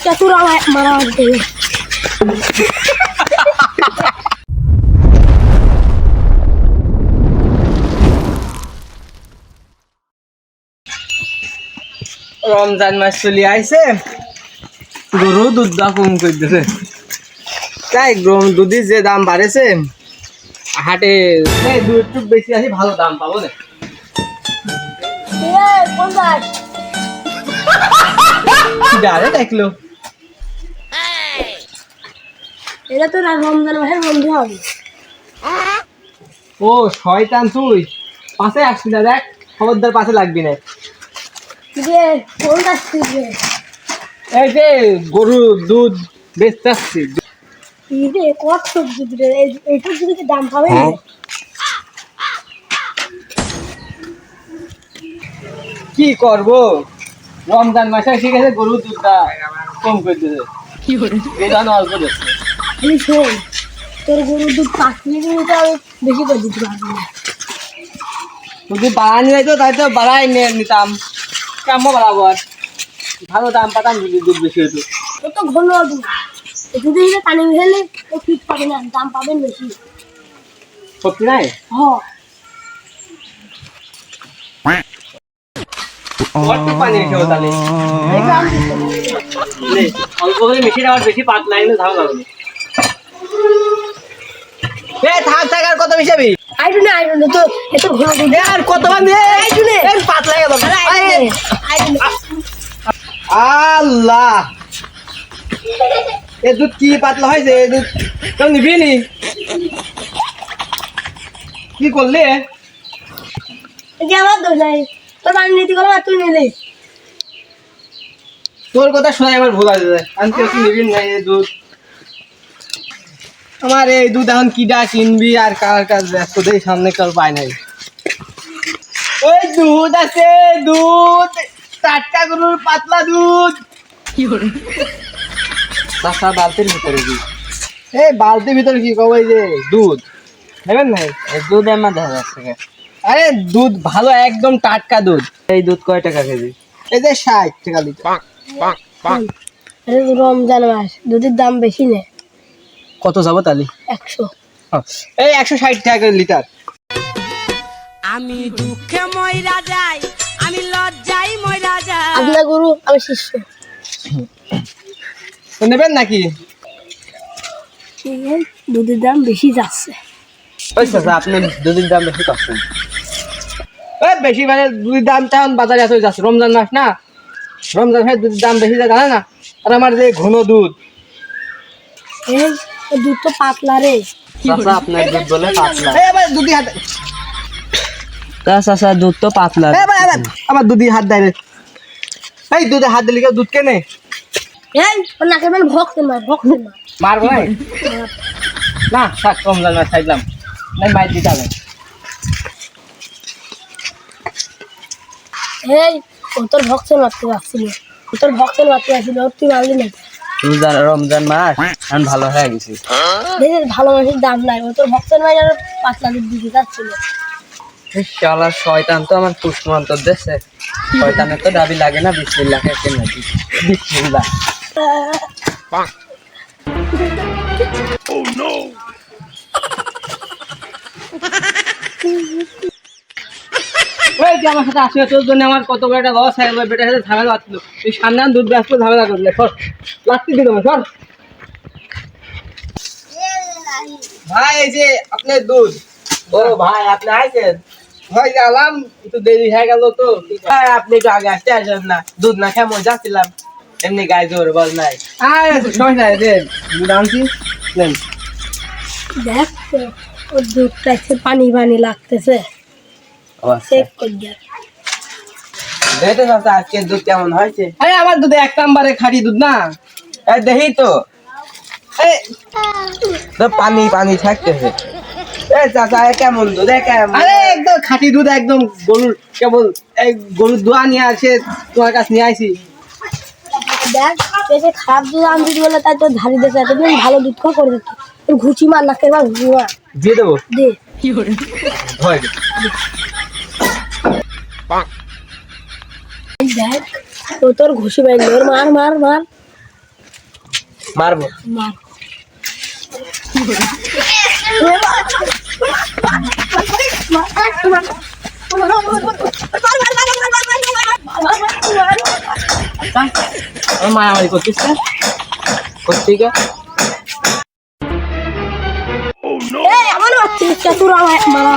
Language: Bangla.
চতুরা মারা দেবে। রমজান মাস চলে আইছে, গরু দুধ দা কম করে দিছে। তাই দুধের যে দাম বাড়েছে, হাটে দুধ একটু বেশি আছে, ভালো দাম পাবো না। দেখলো এটা তো রমজান মাসের বন্ধু হবে। ও শয়তান তুই পাশে আসবি না, দেখ খবরদার পাশে লাগবি না। যে কোনটা আসছে? এই যে গরু দুধ বেচতে আসছি। কত সবজি এইটুকু যদি দাম পাবে না? কি করবো, রমজান মাসে ঠিক আছে, গরু দুধটা কম করে দিতে, অল্প দিচ্ছে। শোন, তোর গরুর দুধ 5 লিটার আমি বেশি করে দিতে পারবো না। যদি বাড়ানি যাইতো তাই তো বাড়াই নিতাম, কাম্য বাড়াবো। আর ভালো দাম পাতাম যদি দুধ বেশি হতো। ও তো ঘন দুধ, দুধে হিসেবে পানি মিশালে ও ফিট পাবে না, দাম পাবেন বেশি। সত্যি নাই? পানি খেয়েও তাহলে অল্প করে মিশিয়ে আবার বেশি পাতলা এনে ধান লাগবে। থাক থাক, আর কত মিশাবি? আইডুনে তো এত ঘন দুধ আর কতবার দিয়ে পাতলা গেল। আল্লাহ, এ দুধ কি পাতলা হয়েছে? এ দুধ তো নিবি নি? কি করলে? যে আমার দোষ নাই, তোর পানি নীতি করলাম আর তুই নিলি। তোর কথা শোনাই আমার ভুল আছে, আমি তো নিবি না এই দুধ। আমার এই দুধ এখন কিডা কিনবি আর কার কাজ ব্যস্ত দেই, সামনে কাল পায় নাই। ওই দুধ আছে, দুধ টাটকা গরুর পাতলা দুধ। কি করে বাসা বালতির ভিতরে কি? এই বালতির ভিতরে কি কব? এই যে দুধ নেবেন না, দুধ আমার দেখা যাচ্ছে। আরে দুধ ভালো, একদম টাটকা দুধ। এই দুধ কয় টাকা কেজি? এই যে 60 টাকা লিটার। রমজান মাস, দুধের দাম বেশি নেই। কত যাবো তাহলে? 100। এই 160 টাকা লিটার। আমি দুঃখে মইরা যাই, আমি লজ্জায় মইরা যাই। আপনার গরু আমি শিষ্য। নেবেন নাকি? দুধের দাম বেশি যাচ্ছে। আপনি দুধের দাম বেশি করছেন। বেশি মানে দুধের দামটা এখন বাজারে এত যাচ্ছে, রমজান মাস না, রমজান মাসে দুধের দাম বেশি যায়, জানে না? আর আমার যে ঘন দুধ, দুধ তো পাতলা রে। আপনার দুধ বলে পাতলা? দুধি হাত, দুধ তো পাতলা। আমার দুধি হাত দেয় রে। এই দুধে হাত দিলে কেউ দুধ কেনে? এই ওর নাকের মানে ভক্তের মার, মারবো নাই না, থাক, রমজান মাস খাইলাম নাই, মাইর দিতে হবে। এই ও তোর ভক্তের মারতে যাচ্ছিল, তোর ভক্তের মারতে যাচ্ছিল, তুই মারলি না। রমজান মাস এখন ভালো হয়ে গেছি, ভালো মাসের দাম নাই, ও তোর ভক্তের মার আর পাতলা দুধ দিতে যাচ্ছিল। শালা শয়তান তো আমার পুষ্পমন্তর দেশে, শয়তানের তো দাবি লাগে না। বিসমিল্লাহ কেন বিসমিল্লাহ। ওই যে আমার সাথে আসলে তোর জন্য আমার কত বড় একটা লস হয়ে গেল, বেটার সাথে ঝামেলা আসছিল। তুই সামনে দুধ ব্যস্ত ঝামেলা করলে, সর লাগতে দিল সর। ভাই এই যে আপনার দুধ। ও ভাই আপনি আইছেন? ভাই গেলাম, একটু দেরি হয়ে গেল তো। ভাই আপনি একটু আগে আসতে আসেন না, দুধ না খেয়ে মজা যাচ্ছিলাম, এমনি গায়ে জোর বল নাই। সময় নাই রে, দুধ আনছি নেন। দেখ ওর দুধটা একটু পানি পানি লাগতেছে, চেক করে দেখ। দেখতে চাচ্ছি আজকের দুধ কেমন হয়েছে। আরে আমার দুধে এক নাম্বারে খাঁটি দুধ না, দেখি তো পানি পানি থাকতেছে। চাচা কেমন দুধ? আরে একদম খাঁটি দুধ, একদম গরুর, কেবল এই গরুর দোয়া নিয়ে আসে তোমার কাছে নিয়ে আসি। দেখ এসে খারাপ দুধ আনতে বলে তাই তো ধারি দেশে এতদিন ভালো দুধ খাওয়া করে দিচ্ছি, তোর ঘুচি মার নাকের বা ঘুচি মার দিয়ে দেবো। দে দেখ ও তোর ঘুষি বাইনি ওর মার মার মার মারবো মার মারামারি করছিস না করছিস কে আমার বাচ্চা তোর আমার মারা